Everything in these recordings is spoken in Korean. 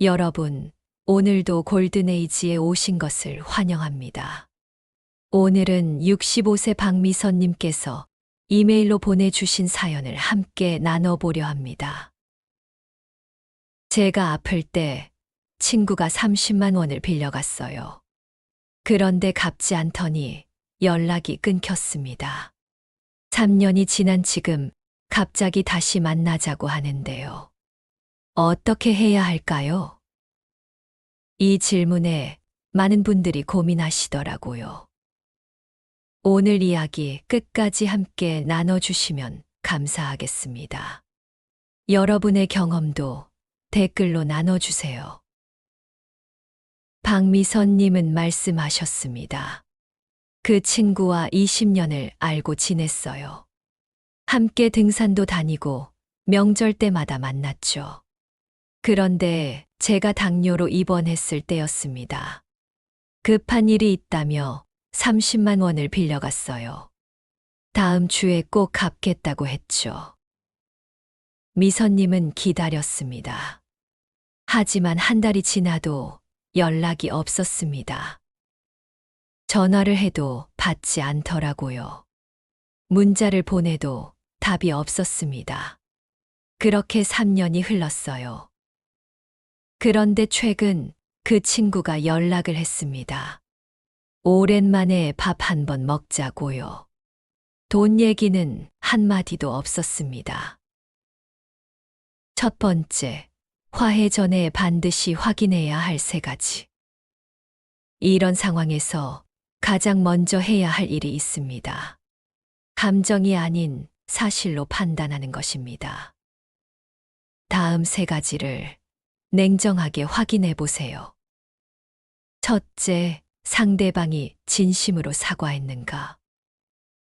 여러분, 오늘도 골든에이지에 오신 것을 환영합니다. 오늘은 65세 박미선님께서 이메일로 보내주신 사연을 함께 나눠보려 합니다. 제가 아플 때 친구가 30만 원을 빌려갔어요. 그런데 갚지 않더니 연락이 끊겼습니다. 3년이 지난 지금 갑자기 다시 만나자고 하는데요. 어떻게 해야 할까요? 이 질문에 많은 분들이 고민하시더라고요. 오늘 이야기 끝까지 함께 나눠주시면 감사하겠습니다. 여러분의 경험도 댓글로 나눠주세요. 박미선님은 말씀하셨습니다. 그 친구와 20년을 알고 지냈어요. 함께 등산도 다니고 명절 때마다 만났죠. 그런데 제가 당뇨로 입원했을 때였습니다. 급한 일이 있다며 30만 원을 빌려갔어요. 다음 주에 꼭 갚겠다고 했죠. 미선님은 기다렸습니다. 하지만 한 달이 지나도 연락이 없었습니다. 전화를 해도 받지 않더라고요. 문자를 보내도 답이 없었습니다. 그렇게 3년이 흘렀어요. 그런데 최근 그 친구가 연락을 했습니다. 오랜만에 밥 한 번 먹자고요. 돈 얘기는 한마디도 없었습니다. 첫 번째, 화해 전에 반드시 확인해야 할 3가지. 이런 상황에서 가장 먼저 해야 할 일이 있습니다. 감정이 아닌 사실로 판단하는 것입니다. 다음 3가지를 냉정하게 확인해 보세요. 첫째, 상대방이 진심으로 사과했는가?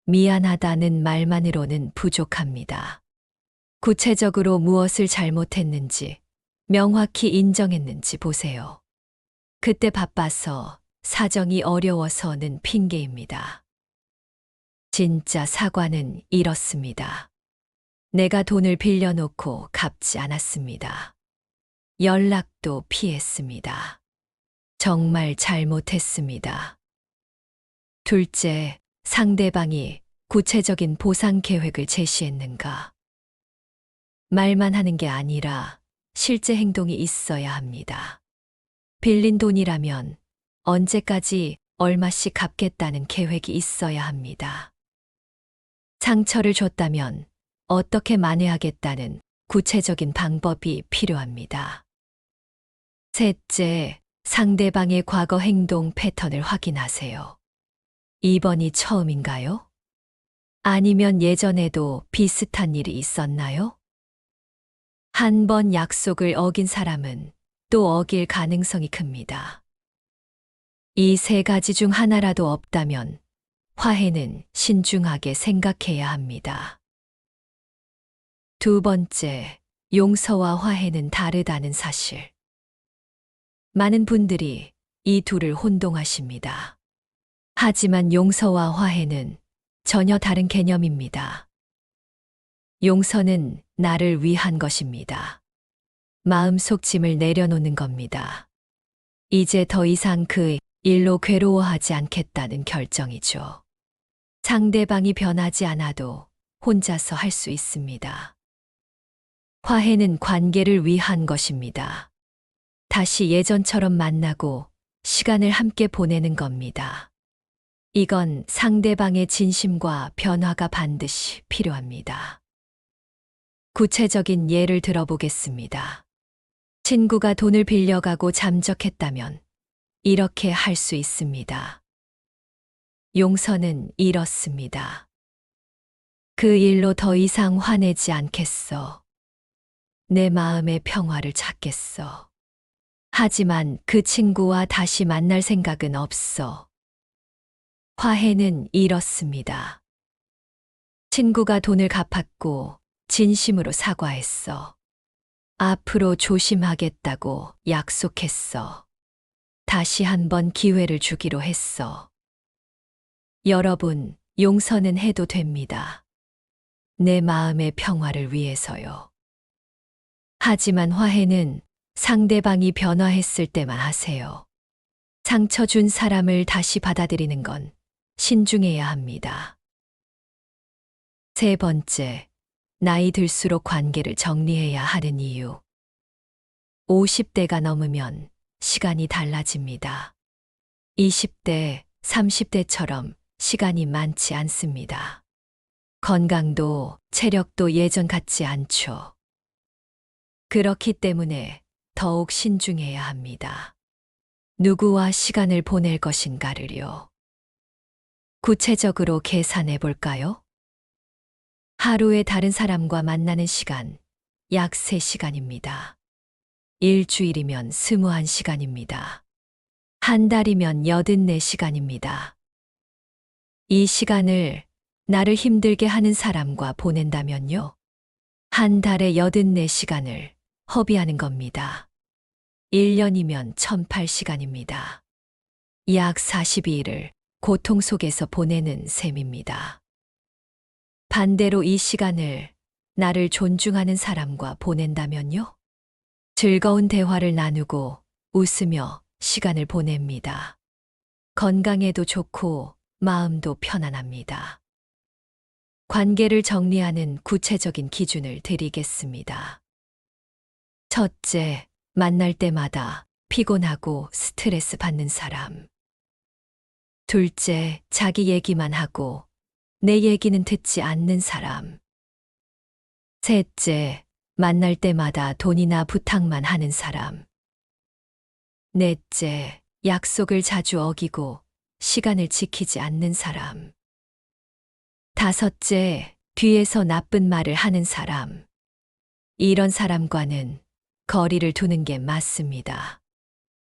미안하다는 말만으로는 부족합니다. 구체적으로 무엇을 잘못했는지, 명확히 인정했는지 보세요. 그때 바빠서, 사정이 어려워서는 핑계입니다. 진짜 사과는 이렇습니다. 내가 돈을 빌려놓고 갚지 않았습니다. 연락도 피했습니다. 정말 잘못했습니다. 둘째, 상대방이 구체적인 보상 계획을 제시했는가? 말만 하는 게 아니라 실제 행동이 있어야 합니다. 빌린 돈이라면 언제까지 얼마씩 갚겠다는 계획이 있어야 합니다. 상처를 줬다면 어떻게 만회하겠다는 구체적인 방법이 필요합니다. 셋째, 상대방의 과거 행동 패턴을 확인하세요. 이번이 처음인가요? 아니면 예전에도 비슷한 일이 있었나요? 한 번 약속을 어긴 사람은 또 어길 가능성이 큽니다. 이 3가지 중 하나라도 없다면 화해는 신중하게 생각해야 합니다. 두 번째, 용서와 화해는 다르다는 사실. 많은 분들이 이 둘을 혼동하십니다. 하지만 용서와 화해는 전혀 다른 개념입니다. 용서는 나를 위한 것입니다. 마음속 짐을 내려놓는 겁니다. 이제 더 이상 그 일로 괴로워하지 않겠다는 결정이죠. 상대방이 변하지 않아도 혼자서 할 수 있습니다. 화해는 관계를 위한 것입니다. 다시 예전처럼 만나고 시간을 함께 보내는 겁니다. 이건 상대방의 진심과 변화가 반드시 필요합니다. 구체적인 예를 들어보겠습니다. 친구가 돈을 빌려가고 잠적했다면 이렇게 할 수 있습니다. 용서는 이렇습니다. 그 일로 더 이상 화내지 않겠어. 내 마음의 평화를 찾겠어. 하지만 그 친구와 다시 만날 생각은 없어. 화해는 이렇습니다. 친구가 돈을 갚았고 진심으로 사과했어. 앞으로 조심하겠다고 약속했어. 다시 한번 기회를 주기로 했어. 여러분, 용서는 해도 됩니다. 내 마음의 평화를 위해서요. 하지만 화해는 상대방이 변화했을 때만 하세요. 상처 준 사람을 다시 받아들이는 건 신중해야 합니다. 세 번째, 나이 들수록 관계를 정리해야 하는 이유. 50대가 넘으면 시간이 달라집니다. 20대, 30대처럼 시간이 많지 않습니다. 건강도 체력도 예전 같지 않죠. 그렇기 때문에 더욱 신중해야 합니다. 누구와 시간을 보낼 것인가를요. 구체적으로 계산해 볼까요? 하루에 다른 사람과 만나는 시간, 약 3시간입니다. 일주일이면 21시간입니다. 한 달이면 84시간입니다. 이 시간을 나를 힘들게 하는 사람과 보낸다면요. 한 달에 84시간을 허비하는 겁니다. 1년이면 1008시간입니다. 약 42일을 고통 속에서 보내는 셈입니다. 반대로 이 시간을 나를 존중하는 사람과 보낸다면요. 즐거운 대화를 나누고 웃으며 시간을 보냅니다. 건강에도 좋고 마음도 편안합니다. 관계를 정리하는 구체적인 기준을 드리겠습니다. 첫째, 만날 때마다 피곤하고 스트레스 받는 사람. 둘째, 자기 얘기만 하고 내 얘기는 듣지 않는 사람. 셋째, 만날 때마다 돈이나 부탁만 하는 사람. 넷째, 약속을 자주 어기고 시간을 지키지 않는 사람. 다섯째, 뒤에서 나쁜 말을 하는 사람. 이런 사람과는 거리를 두는 게 맞습니다.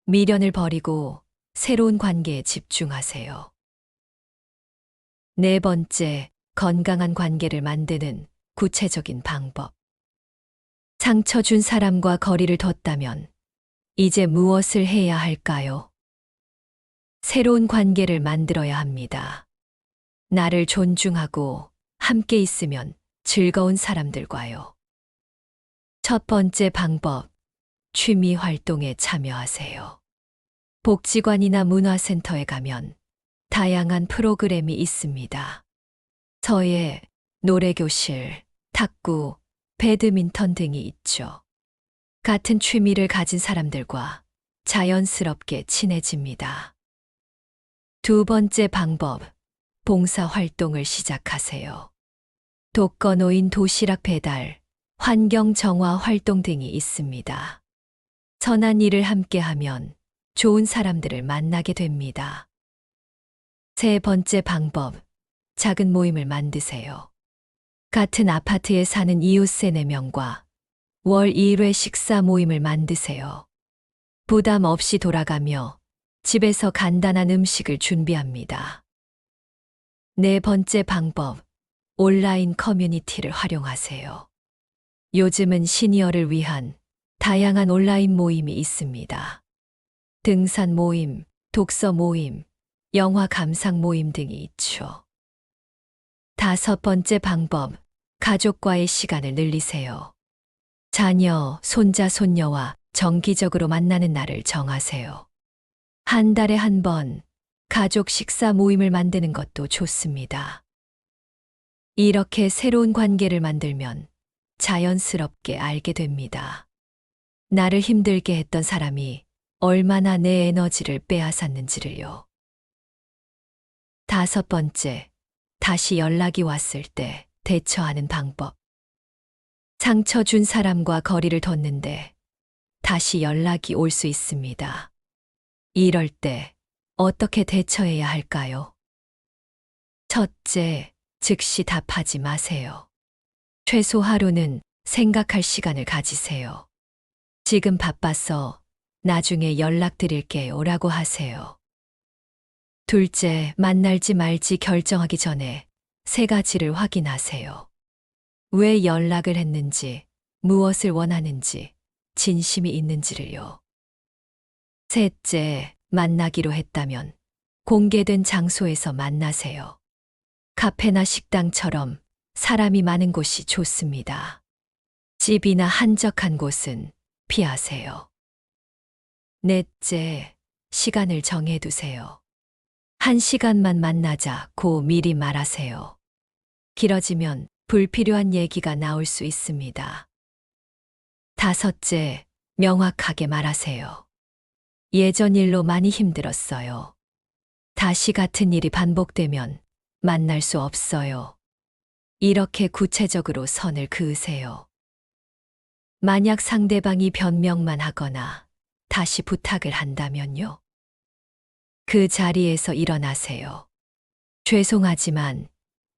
미련을 버리고 새로운 관계에 집중하세요. 네 번째, 건강한 관계를 만드는 구체적인 방법. 상처 준 사람과 거리를 뒀다면 이제 무엇을 해야 할까요? 새로운 관계를 만들어야 합니다. 나를 존중하고 함께 있으면 즐거운 사람들과요. 첫 번째 방법, 취미 활동에 참여하세요. 복지관이나 문화센터에 가면 다양한 프로그램이 있습니다. 서예, 노래교실, 탁구, 배드민턴 등이 있죠. 같은 취미를 가진 사람들과 자연스럽게 친해집니다. 두 번째 방법, 봉사활동을 시작하세요. 독거노인 도시락 배달, 환경 정화 활동 등이 있습니다. 선한 일을 함께하면 좋은 사람들을 만나게 됩니다. 세 번째 방법, 작은 모임을 만드세요. 같은 아파트에 사는 이웃 3-4명과 월 1회 식사 모임을 만드세요. 부담 없이 돌아가며 집에서 간단한 음식을 준비합니다. 네 번째 방법, 온라인 커뮤니티를 활용하세요. 요즘은 시니어를 위한 다양한 온라인 모임이 있습니다. 등산 모임, 독서 모임, 영화 감상 모임 등이 있죠. 다섯 번째 방법, 가족과의 시간을 늘리세요. 자녀, 손자, 손녀와 정기적으로 만나는 날을 정하세요. 한 달에 한 번 가족 식사 모임을 만드는 것도 좋습니다. 이렇게 새로운 관계를 만들면 자연스럽게 알게 됩니다. 나를 힘들게 했던 사람이 얼마나 내 에너지를 빼앗았는지를요. 다섯 번째, 다시 연락이 왔을 때 대처하는 방법. 상처 준 사람과 거리를 뒀는데 다시 연락이 올 수 있습니다. 이럴 때 어떻게 대처해야 할까요? 첫째, 즉시 답하지 마세요. 최소 하루는 생각할 시간을 가지세요. 지금 바빠서 나중에 연락드릴게요 라고 하세요. 둘째, 만날지 말지 결정하기 전에 3가지를 확인하세요. 왜 연락을 했는지, 무엇을 원하는지, 진심이 있는지를요. 셋째, 만나기로 했다면 공개된 장소에서 만나세요. 카페나 식당처럼 사람이 많은 곳이 좋습니다. 집이나 한적한 곳은 피하세요. 넷째, 시간을 정해두세요. 1시간만 만나자고 미리 말하세요. 길어지면 불필요한 얘기가 나올 수 있습니다. 다섯째, 명확하게 말하세요. 예전 일로 많이 힘들었어요. 다시 같은 일이 반복되면 만날 수 없어요. 이렇게 구체적으로 선을 그으세요. 만약 상대방이 변명만 하거나 다시 부탁을 한다면요. 그 자리에서 일어나세요. 죄송하지만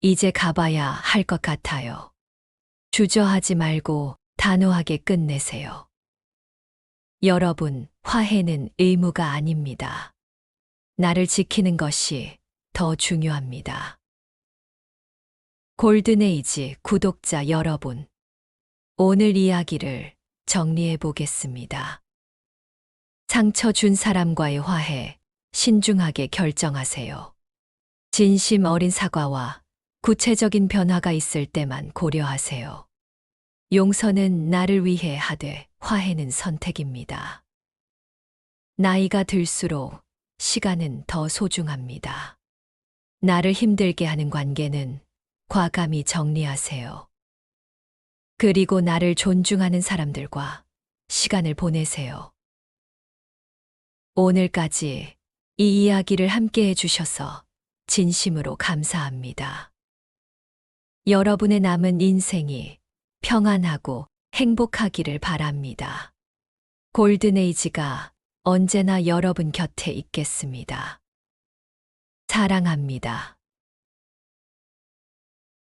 이제 가봐야 할 것 같아요. 주저하지 말고 단호하게 끝내세요. 여러분, 화해는 의무가 아닙니다. 나를 지키는 것이 더 중요합니다. 골든에이지 구독자 여러분, 오늘 이야기를 정리해 보겠습니다. 상처 준 사람과의 화해, 신중하게 결정하세요. 진심 어린 사과와 구체적인 변화가 있을 때만 고려하세요. 용서는 나를 위해 하되 화해는 선택입니다. 나이가 들수록 시간은 더 소중합니다. 나를 힘들게 하는 관계는 과감히 정리하세요. 그리고 나를 존중하는 사람들과 시간을 보내세요. 오늘까지 이 이야기를 함께 해주셔서 진심으로 감사합니다. 여러분의 남은 인생이 평안하고 행복하기를 바랍니다. 골든에이지가 언제나 여러분 곁에 있겠습니다. 사랑합니다.